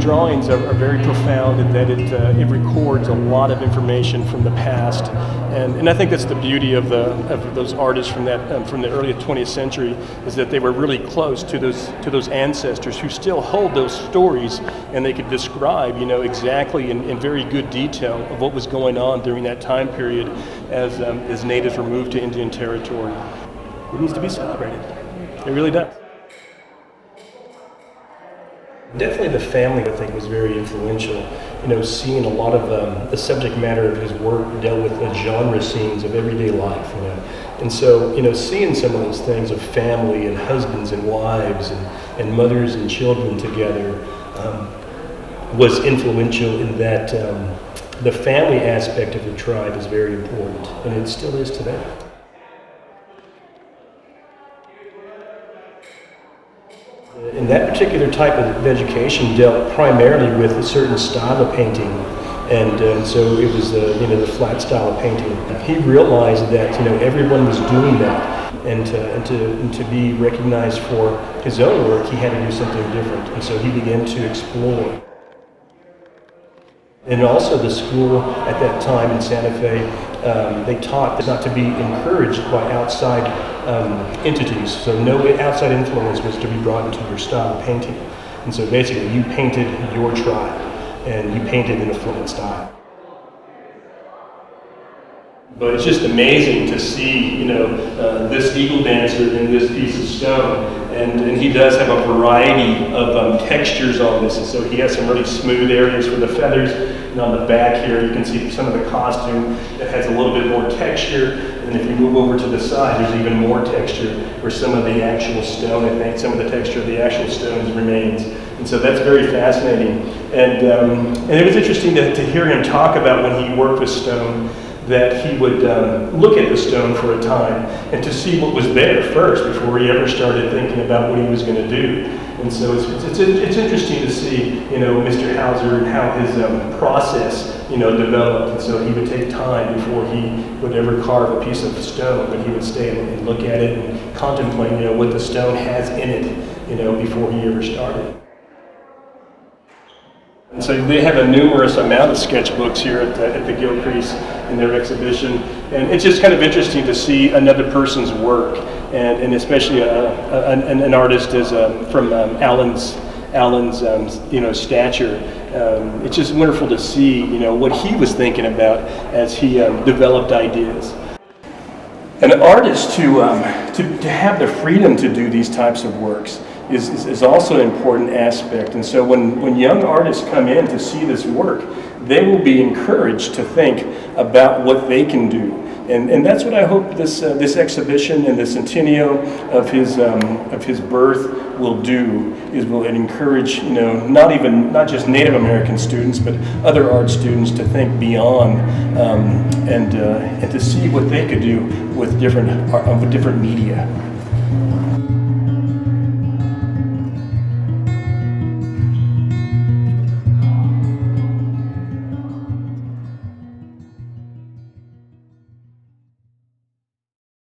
drawings are very profound in that it records a lot of information from the past, and I think that's the beauty of those artists from the early 20th century, is that they were really close to those ancestors who still hold those stories, and they could describe, exactly in very good detail of what was going on during that time period as natives were moved to Indian territory. It needs to be celebrated. It really does. Definitely the family, I think, was very influential. Seeing a lot of the subject matter of his work dealt with the genre scenes of everyday life, And so, seeing some of those things of family and husbands and wives and mothers and children together was influential in that the family aspect of the tribe is very important, and it still is today. And that particular type of education dealt primarily with a certain style of painting, and so it was the flat style of painting. He realized that everyone was doing that, and to be recognized for his own work, he had to do something different, and so he began to explore. And also the school at that time in Santa Fe, they taught not to be encouraged by outside entities. So no outside influence was to be brought into your style of painting. And so basically you painted your tribe, and you painted in a flat style. But it's just amazing to see, this eagle dancer in this piece of stone, and he does have a variety of textures on this. And so he has some really smooth areas for the feathers, and on the back here you can see some of the costume that has a little bit more texture. And if you move over to the side, there's even more texture where some of the actual stone, I think some of the texture of the actual stones remains. And so that's very fascinating. And it was interesting to hear him talk about when he worked with stone, that he would look at the stone for a time and to see what was there first before he ever started thinking about what he was going to do. And so it's interesting to see, Mr. Houser and how his process, developed. And so he would take time before he would ever carve a piece of stone, but he would stay and look at it and contemplate, what the stone has in it, before he ever started. And so they have a numerous amount of sketchbooks here at the Gilcrease in their exhibition, and it's just kind of interesting to see another person's work, and especially an artist as from Allan's stature. It's just wonderful to see what he was thinking about as he developed ideas. An artist to have the freedom to do these types of works is also an important aspect. And so when young artists come in to see this work, they will be encouraged to think about what they can do. And that's what I hope this exhibition and the centennial of his birth will do, is will encourage not just Native American students, but other art students to think beyond and to see what they could do with different media.